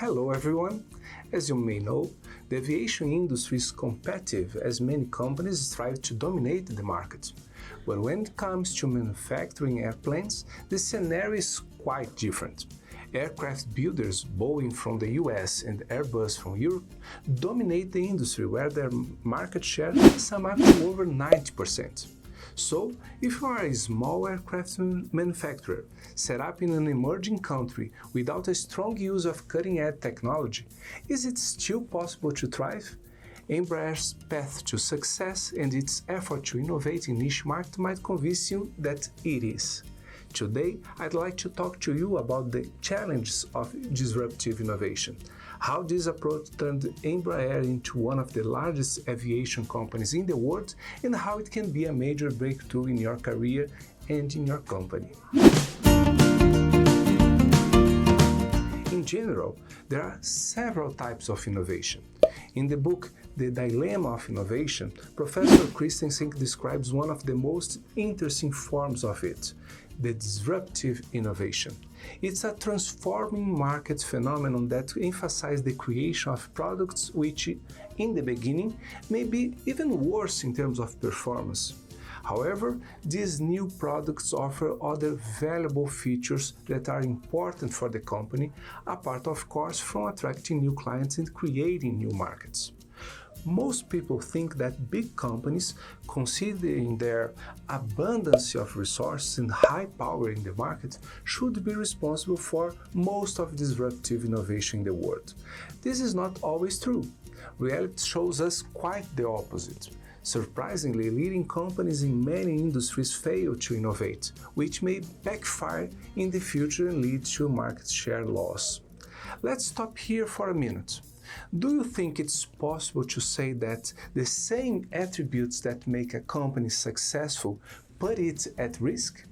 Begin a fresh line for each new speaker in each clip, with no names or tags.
Hello everyone! As you may know, the aviation industry is competitive as many companies strive to dominate the market. But when it comes to manufacturing airplanes, the scenario is quite different. Aircraft builders, Boeing from the US and Airbus from Europe, dominate the industry where their market share sums up to over 90%. So, if you are a small aircraft manufacturer set up in an emerging country without a strong use of cutting-edge technology, is it still possible to thrive? Embraer's path to success and its effort to innovate in niche market might convince you that it is. Today, I'd like to talk to you about the challenges of disruptive innovation, how this approach turned Embraer into one of the largest aviation companies in the world, and how it can be a major breakthrough in your career and in your company. In general, there are several types of innovation. In the book The Dilemma of Innovation, Professor Christensen describes one of the most interesting forms of it, the disruptive innovation. It's a transforming market phenomenon that emphasizes the creation of products which, in the beginning, may be even worse in terms of performance. However, these new products offer other valuable features that are important for the company, apart of course from attracting new clients and creating new markets. Most people think that big companies, considering their abundance of resources and high power in the market, should be responsible for most of disruptive innovation in the world. This is not always true. Reality shows us quite the opposite. Surprisingly, leading companies in many industries fail to innovate, which may backfire in the future and lead to market share loss. Let's stop here for a minute. Do you think it's possible to say that the same attributes that make a company successful put it at risk?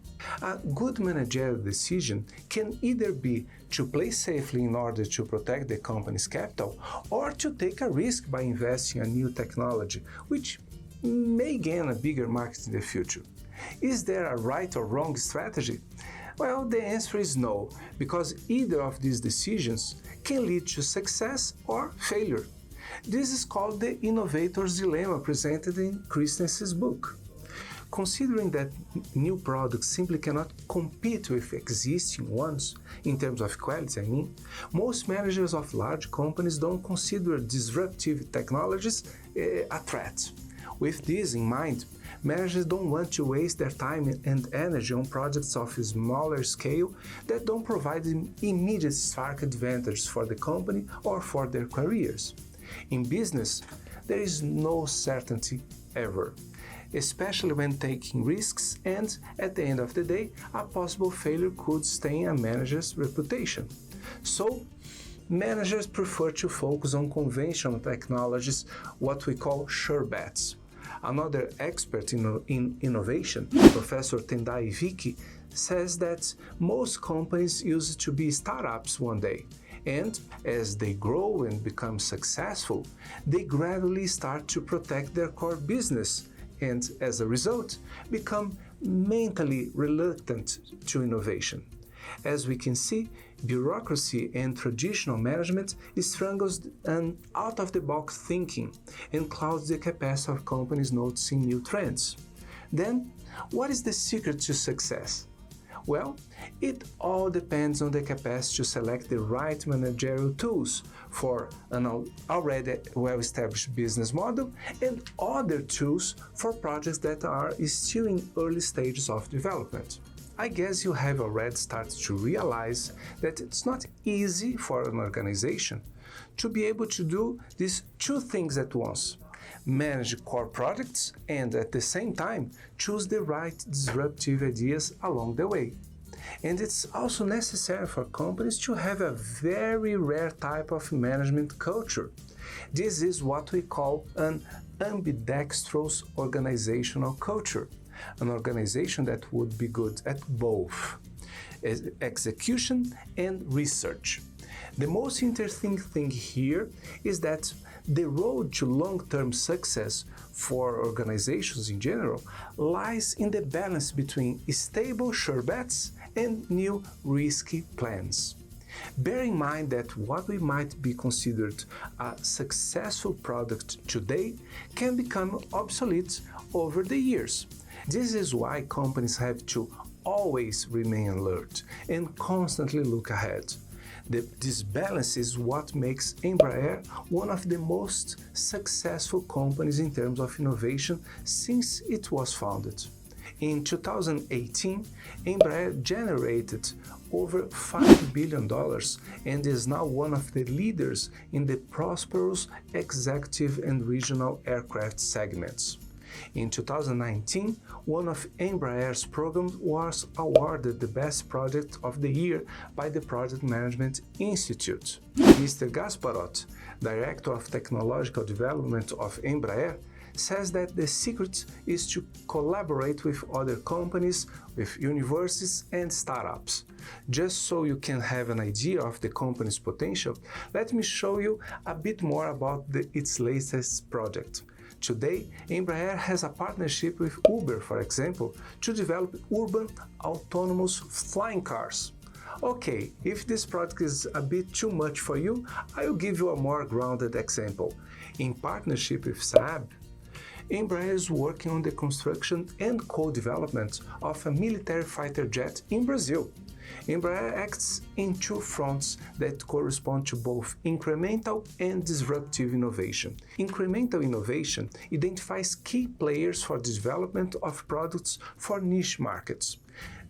A good managerial decision can either be to play safely in order to protect the company's capital, or to take a risk by investing in new technology, which may gain a bigger market in the future. Is there a right or wrong strategy? Well, the answer is no, because either of these decisions can lead to success or failure. This is called the innovator's dilemma presented in Christensen's book. Considering that new products simply cannot compete with existing ones, in terms of quality most managers of large companies don't consider disruptive technologies a threat. With this in mind, managers don't want to waste their time and energy on projects of a smaller scale that don't provide immediate stark advantage for the company or for their careers. In business, there is no certainty ever, especially when taking risks, and at the end of the day, a possible failure could stain a manager's reputation. So, managers prefer to focus on conventional technologies, what we call sure bets. Another expert in innovation, Professor Tendai Vicky, says that most companies used to be startups one day, and as they grow and become successful, they gradually start to protect their core business and, as a result, become mentally reluctant to innovation. As we can see, bureaucracy and traditional management strangles an out-of-the-box thinking and clouds the capacity of companies noticing new trends. Then, what is the secret to success? Well, it all depends on the capacity to select the right managerial tools for an already well-established business model and other tools for projects that are still in early stages of development. I guess you have already started to realize that it's not easy for an organization to be able to do these two things at once: manage core products and at the same time choose the right disruptive ideas along the way. And it's also necessary for companies to have a very rare type of management culture. This is what we call an ambidextrous organizational culture. An organization that would be good at both execution and research. The most interesting thing here is that the road to long-term success for organizations in general lies in the balance between stable sure bets and new risky plans. Bear in mind that what we might be considered a successful product today can become obsolete over the years. This is why companies have to always remain alert and constantly look ahead. This balance is what makes Embraer one of the most successful companies in terms of innovation since it was founded. In 2018, Embraer generated over $5 billion and is now one of the leaders in the prosperous executive and regional aircraft segments. In 2019, one of Embraer's programs was awarded the Best Project of the Year by the Project Management Institute. Mr. Gasparot, Director of Technological Development of Embraer, says that the secret is to collaborate with other companies, with universities and startups. Just so you can have an idea of the company's potential, let me show you a bit more about its latest project. Today, Embraer has a partnership with Uber, for example, to develop urban autonomous flying cars. Okay, if this project is a bit too much for you, I'll give you a more grounded example. In partnership with Saab, Embraer is working on the construction and co-development of a military fighter jet in Brazil. Embraer acts in two fronts that correspond to both incremental and disruptive innovation. Incremental innovation identifies key players for the development of products for niche markets.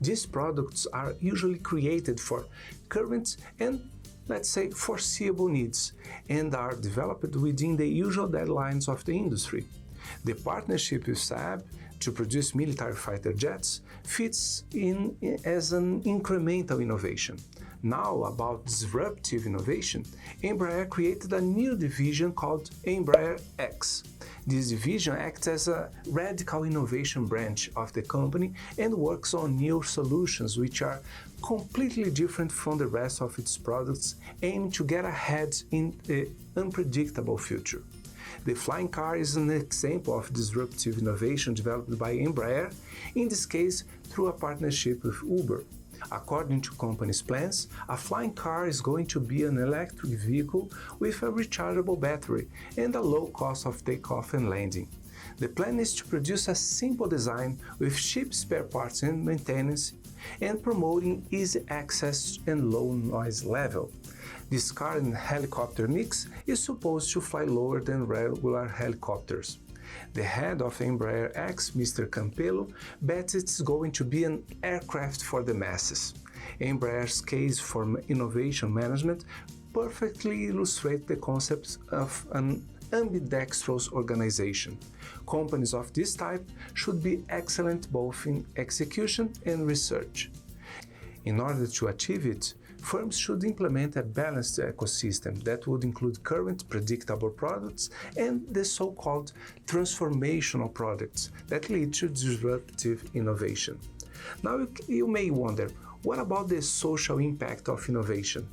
These products are usually created for current and, let's say, foreseeable needs and are developed within the usual deadlines of the industry. The partnership with Saab to produce military fighter jets fits in as an incremental innovation. Now, about disruptive innovation, Embraer created a new division called Embraer X. This division acts as a radical innovation branch of the company and works on new solutions which are completely different from the rest of its products, aiming to get ahead in the unpredictable future. The flying car is an example of disruptive innovation developed by Embraer, in this case through a partnership with Uber. According to company's plans, a flying car is going to be an electric vehicle with a rechargeable battery and a low cost of takeoff and landing. The plan is to produce a simple design with cheap spare parts and maintenance, and promoting easy access and low noise level. This car and helicopter mix is supposed to fly lower than regular helicopters. The head of Embraer X, Mr. Campello, bets it's going to be an aircraft for the masses. Embraer's case for innovation management perfectly illustrates the concept of an ambidextrous organization. Companies of this type should be excellent both in execution and research. In order to achieve it, firms should implement a balanced ecosystem that would include current predictable products and the so-called transformational products that lead to disruptive innovation. Now you may wonder, what about the social impact of innovation?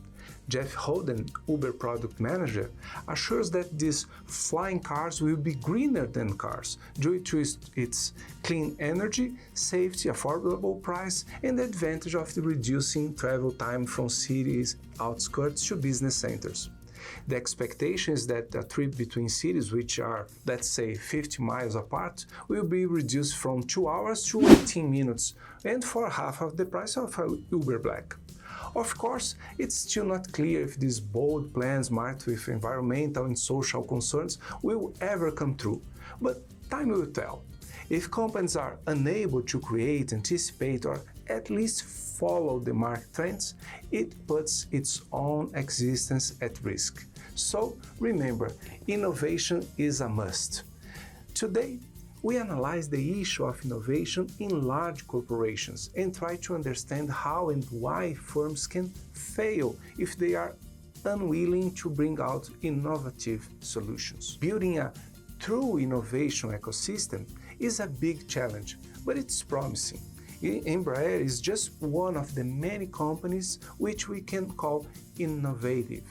Jeff Holden, Uber product manager, assures that these flying cars will be greener than cars due to its clean energy, safety, affordable price, and the advantage of reducing travel time from cities' outskirts to business centers. The expectation is that a trip between cities which are, let's say, 50 miles apart will be reduced from 2 hours to 18 minutes and for half of the price of an Uber Black. Of course, it's still not clear if these bold plans marked with environmental and social concerns will ever come true, but time will tell. If companies are unable to create, anticipate, or at least follow the market trends, it puts its own existence at risk. So remember, innovation is a must. Today, we analyze the issue of innovation in large corporations and try to understand how and why firms can fail if they are unwilling to bring out innovative solutions. Building a true innovation ecosystem is a big challenge, but it's promising. Embraer is just one of the many companies which we can call innovative.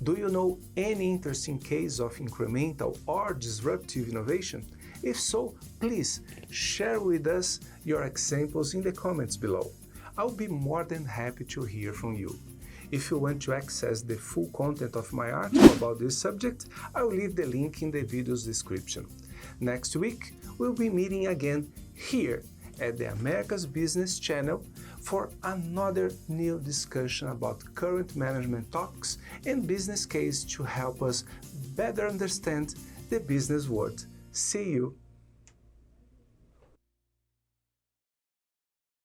Do you know any interesting case of incremental or disruptive innovation? If so, please share with us your examples in the comments below. I'll be more than happy to hear from you. If you want to access the full content of my article about this subject, I will leave the link in the video's description. Next week, we'll be meeting again here at the Americas Business Channel for another new discussion about current management topics and business case to help us better understand the business world. See you